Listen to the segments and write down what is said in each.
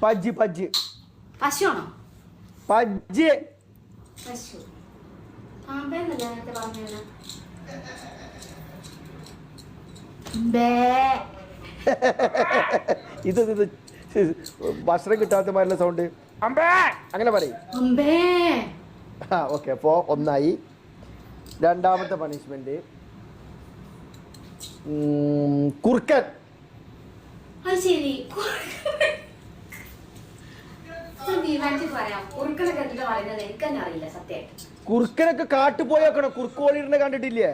പജ്ജ് പജ്ജ് പശുവാണോ? പജ്ജ് പശു പാമ്പേന്നല്ലേ നേരത്തെ പറഞ്ഞത്? ഇത് ഭക്ഷണം കിട്ടാത്തമാരുള്ള സൗണ്ട് അങ്ങനെ പറയും. ഓക്കെ, അപ്പോ ഒന്നായി. രണ്ടാമത്തെ പണിഷ്മെന്റ് കുറുക്കൻ. കുറുക്കനൊക്കെ കാട്ടു പോയോക്കണം. കുറുക്കോളിരുന്ന് കണ്ടിട്ടില്ലേ?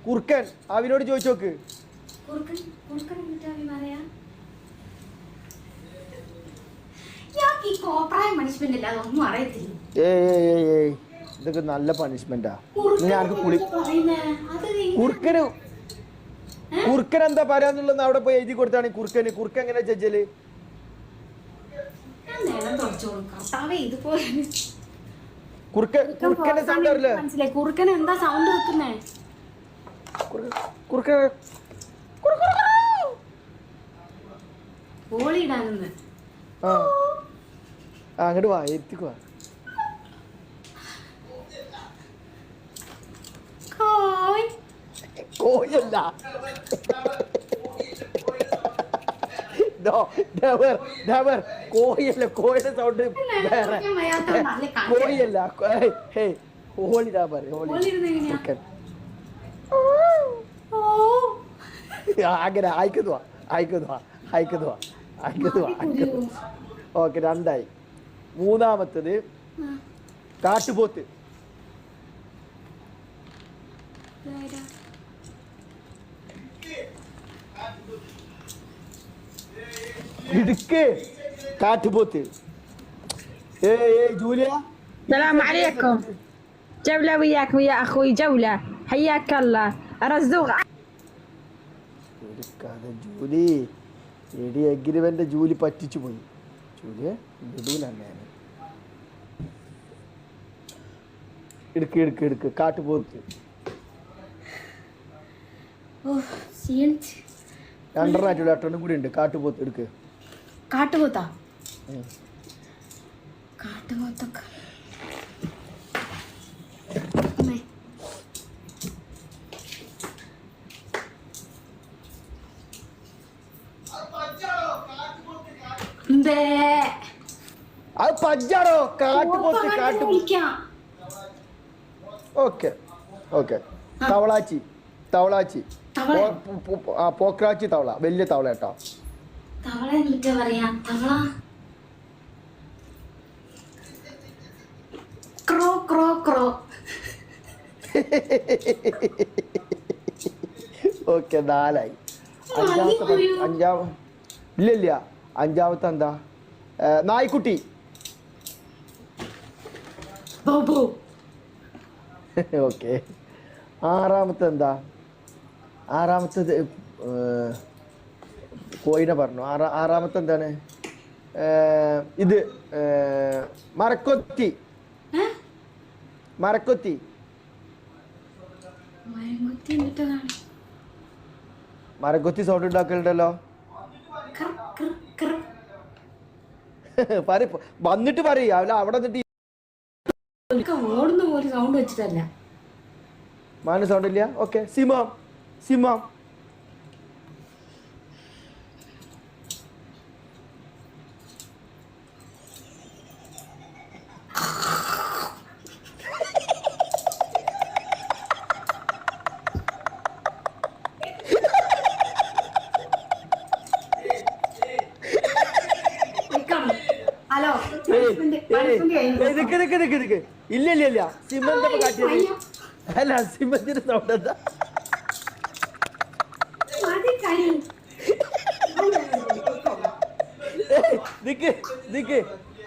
കുറുക്കൻ അവനോട് ചോദിച്ചു നോക്ക്. ഇതൊക്കെ നല്ല പണിഷ്മെന്റാ. കുറുക്കന് കുറുക്കൻ എന്താ പറയാന്നുള്ളത് അവിടെ പോയി എഴുതി കൊടുത്താണ്. കുറുക്കന് കുറുക്കൻ എങ്ങനെ ജഡ്ജല്? കുറുക്കന്റെ സൗണ്ട് അറിയില്ലേ? കുറുക്കൻ എന്താ സൗണ്ട് വെക്കുന്നേ? കുറുക്കൻ ഓളിയിടാനെന്ന്. അങ്ങോട്ട് വാ, എത്തിക്കുവാ. കോയല്ല, കോയല്ല. കോയുടെ സൗണ്ട് വേറെ. കോയല്ല, ഹോളിടാ പറയും. അങ്ങനെ അയക്കുന്നുവാ. ഓക്കെ, രണ്ടായി. മൂന്നാമത്തത് കാട്ടുപോത്ത്. ഇടുക്ക് കാട്ടുപോത്ത്. ജൂലിയ السلام عليكم. جولة وياك ويا أخوي جولة. حياك الله. أرزوق. ജൂലി എടി എഗ്രിമെന്റ് ജൂലി പറ്റിച്ചു പോയി. ജൂലിയെ വിടൂലാണ്. എടുക്ക് കാട്ടുപോത്ത്. രണ്ടെണ്ണായിട്ടുള്ള എട്ടെണ്ണം കൂടി ഉണ്ട്. കാട്ടുപോത്ത് എടുക്ക്. കാട്ടുപോത്താ? കാട്ടുപോത്തൊക്കെ അത് പജ്ജാടോ, കാട്ടുപോത്ത്. ഓക്കെ. തവളാച്ചി പോക്രാച്ചി തവള. വലിയ തവള കേട്ടോ. ഓക്കെ, 4 ആയി. ഇല്ല അഞ്ചാമത്തെ എന്താ? നായ്ക്കുട്ടി. ഓക്കെ. ആറാമത്തെ എന്താ? ആറാമത്തത് കോയിനെ പറഞ്ഞു. ആറാമത്തെ എന്താണ്? ഇത് മരക്കൊത്തി. മരക്കൊത്തി സൗണ്ട് ഉണ്ടാക്കലുണ്ടല്ലോ. വന്നിട്ട് പറയും. അവിടെ ഓടുന്ന പോലെ സൗണ്ട് വെച്ചിട്ടല്ല. മാന സൗണ്ട് ഇല്ല. ഓക്കെ, സിംഹം. ഹലോ, ഇല്ല സിംഹം കാട്ടിയത് അല്ല. സിംഹത്തിന്റെ സൗണ്ട് എന്താ?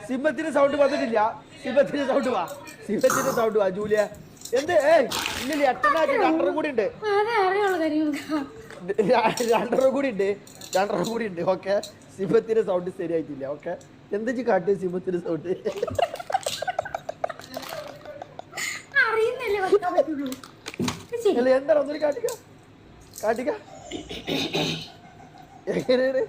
സിംഹത്തിന്റെ സൗണ്ട് വന്നിട്ടില്ല. സിംഹത്തിന്റെ സൗണ്ട് വാ ജൂലിയ. എന്ത്? ഇല്ല, എട്ടെണ്ണായിട്ട് 2 കൂടി ഉണ്ട്. 2 കൂടി ഉണ്ട്. ഓക്കെ, സിംഹത്തിന്റെ സൗണ്ട് ശരിയായിട്ടില്ല. ഓക്കെ, എന്താ കാട്ട് സിംഹത്തിന്റെ സൗണ്ട്? എന്താണ് ഒന്നൊരു കാട്ടിക്ക. എങ്ങനെയാണ്?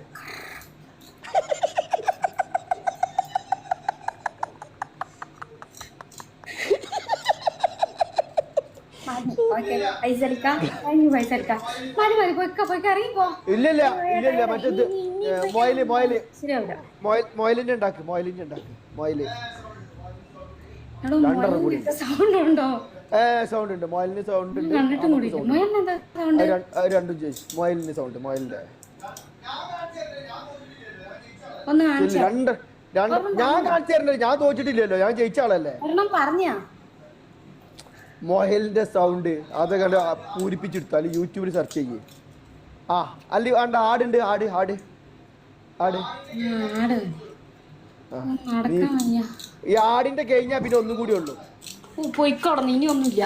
ഓക്കെ പൈസ എടുക്കാം അതിന് പൈസ എടുക്കാം മതി മതി പോയിക്ക ഇറങ്ങിപ്പോ ഇല്ല മറ്റേത് ശരിയാവില്ല മൊയിലിന്റെ ഉണ്ടാക്ക് മൊയില് എടോ സൗണ്ട് ഉണ്ടോ സൗണ്ട് ഉണ്ട് മൊയിലിന് സൗണ്ട് ഉണ്ട് കണ്ടിട്ടും കൂടി എന്താ സൗണ്ട് രണ്ടും ചോദിച്ചു മൊയിലിന് സൗണ്ട് മൊയിലിന്റെ ഒന്ന് കാണിച്ചു രണ്ട് ഞാൻ കാണിച്ചു തരണ്ടേ ഞാൻ തോറ്റിട്ടില്ലല്ലോ ഞാൻ ജയിച്ച ആളല്ലേ ഒരെണ്ണം പറഞ്ഞാ മൊഹലിന്റെ സൗണ്ട് അതൊക്കെ പൂരിപ്പിച്ചെടുത്താൽ യൂട്യൂബിൽ സെർച്ച് ചെയ്യേ ആ അല്ല വേണ്ട ആടുണ്ട് ആട് ആട് ആട് ആട് നടക്കാൻ വയ്യ ഈ ആടിന്റെ കഴിഞ്ഞാ പിന്നെ ഒന്നും കൂടി ഉള്ളു പോയിക്കോടന്ന് ഇനി ഒന്നുമില്ല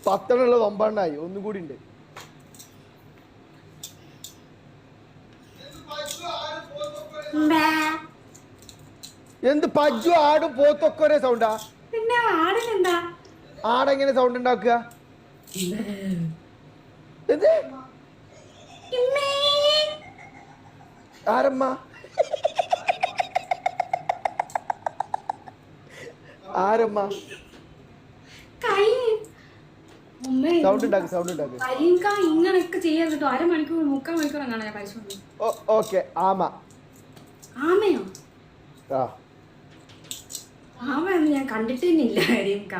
10 ഉള്ളത് 9 ഒന്നും കൂടി ഉണ്ട് എന്ത് പജ്ജു ആടും പോത്തൊക്കെ ഒരേ സൗണ്ടാ പിന്നെ ആടിനെന്താ ആടെങ്ങനെ സൗണ്ട് ഉണ്ടാക്കുക എന്ത് ആരമ്മ ആരമ്മ സൗണ്ട് ഉണ്ടാക്ക് ഇങ്ങനെയൊക്കെ ചെയ്യാൻ കേട്ടോ 1/2 മണിക്കൂർ 3/4 മണിക്കൂർ അങ്ങനെ പരിശോധന ഓക്കെ ആമ ആമയോ ആ ആമ ഞാൻ കണ്ടിട്ടില്ല കരിങ്ക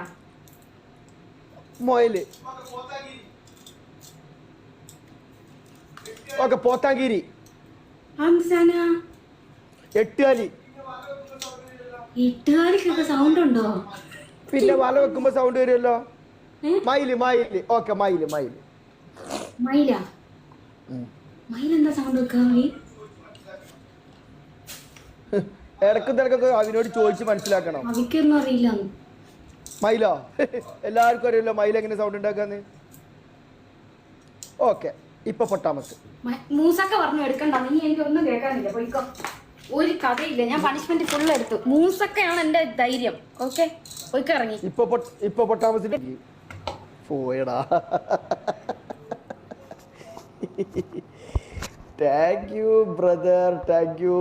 മൊയില് ഓക്കെ പോത്താങ്കിരി എട്ടുകാലി എട്ടുകാലിക്കൊക്കെ സൗണ്ട് ഉണ്ടോ പിന്നെ വല വെക്കുമ്പോ സൗണ്ട് വരുമല്ലോ മയില് ഓക്കെ മയില് മയിലാ മയിലെന്താ സൗണ്ട് വെക്കാ ഇടക്കും തിരക്കൊക്കെ അതിനോട് ചോദിച്ച് മനസ്സിലാക്കണം അവിക്കൊന്നും അറിയില്ല മയിലോ എല്ലാവർക്കും അറിയില്ലോ മയിൽ എങ്ങനെ സൗണ്ട് ഉണ്ടാക്കാന്ന് ഓക്കെ ഇപ്പൊ പൊട്ടാമസ് മൂസക്ക പറഞ്ഞു എടുക്കണ്ട നീ എനിക്കൊന്നും കേൾക്കാനില്ല പോയിക്കോ ഒരു കഥയില്ല ഞാൻ പണിഷ്മെന്റ് ഫുൾ എടുത്തു മൂസക്കയാണ് എന്റെ ധൈര്യം ഓക്കെ പോയിക്കോ ഇറങ്ങി ഇപ്പൊ പൊട്ടാമസിന് പോയടാ thank you brother thank you